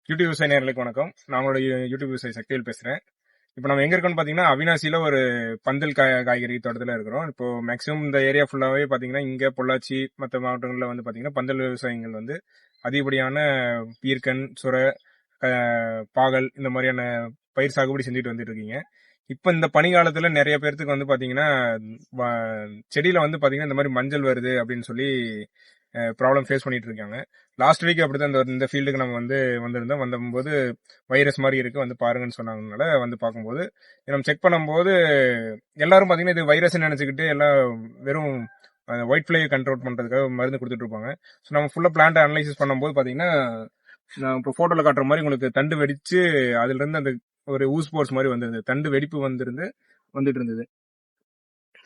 YouTube விவசாய நேயர்களுக்கு வணக்கம். நான் உங்களோட யூடியூப் விவசாயி சக்திவேல் பேசுறேன். இப்போ நம்ம எங்க இருக்கோம்னு பாத்தீங்கன்னா அவினாசியில ஒரு பந்தல் காய்கறி தோட்டத்துல இருக்கிறோம். இப்போ மேக்சிமம் இந்த ஏரியா ஃபுல்லாவே பாத்தீங்கன்னா இங்க பொள்ளாச்சி மற்ற மாவட்டங்கள்ல வந்து பாத்தீங்கன்னா பந்தல் விவசாயிகள் வந்து அதிகப்படியான பீர்க்கன், சுரை, பாகல் இந்த மாதிரியான பயிர் சாகுபடி செஞ்சுட்டு வந்துட்டு இருக்கீங்க. இப்ப இந்த பனிக்காலத்துல நிறைய பேர்த்துக்கு வந்து பாத்தீங்கன்னா செடியில வந்து பாத்தீங்கன்னா இந்த மாதிரி மஞ்சள் வருது அப்படின்னு சொல்லி ப்ராப்ளம் ஃபேஸ் பண்ணிட்டு இருக்காங்க. லாஸ்ட் வீக் அப்படிதான் இந்த ஃபீல்டுக்கு நம்ம வந்திருந்தோம். வந்தபோது வைரஸ் மாதிரி இருக்கு வந்து பாருங்கன்னு சொன்னாங்கனால வந்து பார்க்கும்போது நம்ம செக் பண்ணும்போது எல்லாரும் பாத்தீங்கன்னா இது வைரஸ் நினைச்சுக்கிட்டு எல்லாம் வெறும் ஒயிட் ஃபிளை கண்ட்ரோல் பண்றதுக்காக மருந்து கொடுத்துட்டு இருப்பாங்க. ஸோ நம்ம ஃபுல்லா பிளான்ட் அனலைசிஸ் பண்ணும்போது பாத்தீங்கன்னா நான் இப்போ போட்டோல காட்டுற மாதிரி உங்களுக்கு தண்டு வெடிச்சு அதுல இருந்து அந்த ஒரு ஊஸ் போர்ஸ் மாதிரி வந்திருந்தது. தண்டு வெடிப்பு வந்துட்டு இருந்தது.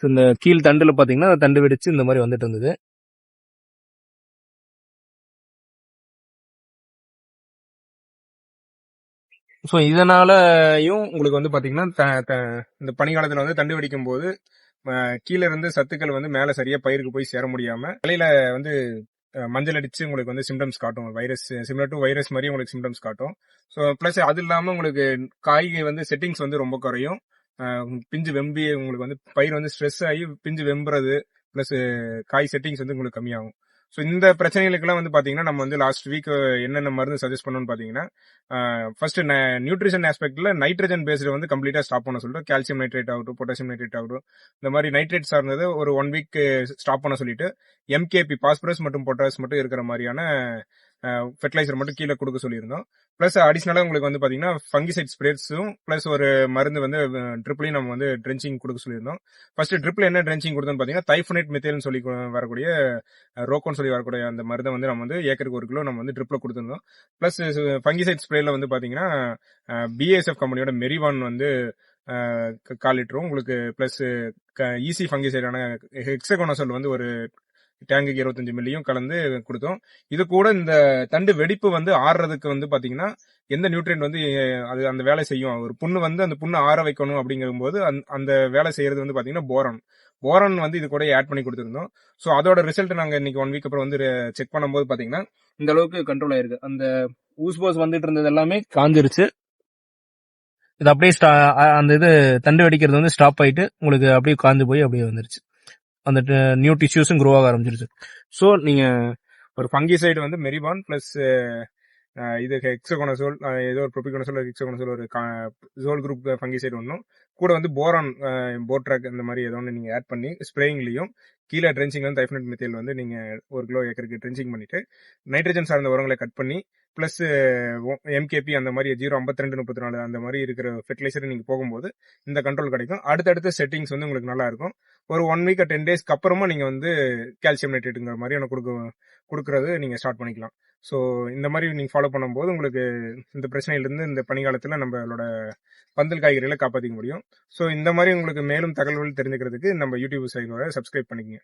இந்த கீழ் தண்டுல பாத்தீங்கன்னா தண்டு வெடிச்சு இந்த மாதிரி வந்துட்டு இருந்தது. ஸோ இதனாலயும் உங்களுக்கு வந்து பாத்தீங்கன்னா இந்த பனிக்காலத்துல வந்து தண்டு வெடிக்கும் போது கீழே இருந்து சத்துக்கள் வந்து மேல சரியா பயிருக்கு போய் சேர முடியாம இலையில வந்து மஞ்சள் அடிச்சு உங்களுக்கு வந்து சிம்டம்ஸ் காட்டும். வைரஸ் சிமிலர் டு வைரஸ் மாதிரி உங்களுக்கு சிம்டம்ஸ் காட்டும். ஸோ பிளஸ் அது இல்லாம உங்களுக்கு காய் வந்து செட்டிங்ஸ் வந்து ரொம்ப குறையும். பிஞ்சு வெம்பி உங்களுக்கு வந்து பயிர் வந்து ஸ்ட்ரெஸ் ஆகி பிஞ்சு வெம்புறது பிளஸ் காய் செட்டிங்ஸ் வந்து உங்களுக்கு கம்மியாகும். ஸோ இந்த பிரச்சனைகளுக்கெல்லாம் வந்து பாத்தீங்கன்னா நம்ம வந்து லாஸ்ட் வீக் என்னென்ன மருந்து சஜஸ்ட் பண்ணணும்னு பாத்தீங்கன்னா ஃபர்ஸ்ட் நியூட்ரிஷன் ஆஸ்பெக்ட்ல நைட்ரஜன் பேஸ்டு வந்து கம்ப்ளீட்டா ஸ்டாப் பண்ண சொல்லிட்டு கால்சியம் நைட்ரேட் ஆகட்டும், பொட்டாசியம் நைட்ரேட் ஆகட்டும், இந்த மாதிரி நைட்ரேட் சார்ந்தது ஒரு 1 வீக் ஸ்டாப் பண்ண சொல்லிட்டு எம்கேபி பாஸ்பரஸ் மற்றும் பொட்டாஸ் மட்டும் இருக்கிற மாதிரியான ஃபெர்டிலைசர் மட்டும் கீழே கொடுக்க சொல்லியிருந்தோம். பிளஸ் அடிஷனலா உங்களுக்கு வந்து பாத்தீங்கன்னா ஃபங்கிசைட் ஸ்ப்ரேஸும் பிளஸ் ஒரு மருந்து வந்து ட்ரிப்லையும் நம்ம வந்து ட்ரென்ச்சிங் கொடுக்க சொல்லியிருந்தோம். ஃபர்ஸ்ட் ட்ரிப்ல என்ன ட்ரென்ச்சிங் கொடுத்தோம்னு பாத்தீங்கன்னா தைஃபனேட் மெத்தேல்னு சொல்லி வரக்கூடிய ரோக்கோன்னு சொல்லி வரக்கூடிய அந்த மருந்தை வந்து நம்ம வந்து ஏக்கருக்கு 1 கிலோ நம்ம வந்து ட்ரிப்ல கொடுத்துருந்தோம். பிளஸ் ஃபங்கிசைட் ஸ்ப்ரேல வந்து பாத்தீங்கன்னா பிஎஸ்எஃப் கம்பெனியோட மெரிவான் வந்து 1/4 லிட்டரும் உங்களுக்கு பிளஸ் ஈசி ஃபங்கிசைடான ஹெக்ஸகோனசோல் வந்து ஒரு டேங்குக்கு 25 மில்லியும் கலந்து கொடுத்தோம். இது கூட இந்த தண்டு வெடிப்பு வந்து ஆறுறதுக்கு வந்து பாத்தீங்கன்னா எந்த நியூட்ரியன்ட் வந்து அது அந்த வேலை செய்யும். ஒரு புண்ணு வந்து அந்த புண்ணு ஆற வைக்கணும் அப்படிங்கும்போது அந்த வேலை செய்யறது வந்து பாத்தீங்கன்னா போரான் வந்து இது கூட ஆட் பண்ணி கொடுத்திருந்தோம். ஸோ அதோட ரிசல்ட் நாங்க இன்னைக்கு 1 வீக் அப்புறம் வந்து செக் பண்ணும்போது பாத்தீங்கன்னா இந்த அளவுக்கு கண்ட்ரோல் ஆயிருக்கு. அந்த ஊஸ்போஸ் வந்துட்டு இருந்தது எல்லாமே காஞ்சிருச்சு. இது அப்படியே அந்த இது தண்டு வெடிக்கிறது வந்து ஸ்டாப் ஆயிட்டு உங்களுக்கு அப்படியே காஞ்சு போய் அப்படியே வந்துருச்சு. அந்த நியூ டிஷ்யூஸும் க்ரோ ஆக ஆரம்பிச்சிருச்சு. ஸோ நீங்க ஒரு ஃபங்கிசைடு வந்து மெரிபான் பிளஸ் இது ஹெக்ஸகோனசோல் ஏதோ ஒரு ப்ரோபிகோனசோல் ஹெக்ஸகோனசோல் ஒரு ஜோல் குரூப் ஃபங்கிசைடு ஒன்றும் கூட வந்து போரான் போட்ராக் இந்த மாதிரி ஏதோ ஒன்று நீங்க ஆட் பண்ணி ஸ்ப்ரேயிங்லையும் கீழே ட்ரென்ச்சிங் வந்து தைஃபனேட் மெத்தேல் வந்து நீங்க 1 கிலோ ஏக்கருக்கு ட்ரென்ச்சிங் பண்ணிட்டு நைட்ரஜன் சார்ந்த உரங்களை கட் பண்ணி பிளஸ் எம்கேபி அந்த மாதிரி 0.52-34 அந்த மாதிரி இருக்கிற ஃபெர்டிலைசர் நீங்க போகும்போது இந்த கண்ட்ரோல் கிடைக்கும். அடுத்தடுத்த செட்டிங்ஸ் வந்து உங்களுக்கு நல்லா இருக்கும். ஒரு 1 வீக் 10 டேஸ்க்கு அப்புறமா நீங்க வந்து கால்சியம் நைட்ரேட்டுங்கிற மாதிரியான கொடுக்கறது நீங்க ஸ்டார்ட் பண்ணிக்கலாம். ஸோ இந்த மாதிரி நீங்க ஃபாலோ பண்ணும்போது உங்களுக்கு இந்த பிரச்சனையிலிருந்து இந்த பனிக்காலத்துல நம்மளோட பந்தல் காய்கறிகளை காப்பாற்றிக்க முடியும். ஸோ இந்த மாதிரி உங்களுக்கு மேலும் தகவல்கள் தெரிஞ்சுக்கிறதுக்கு நம்ம யூடியூப் சைட்டோட சப்ஸ்கிரைப் பண்ணிக்கங்க.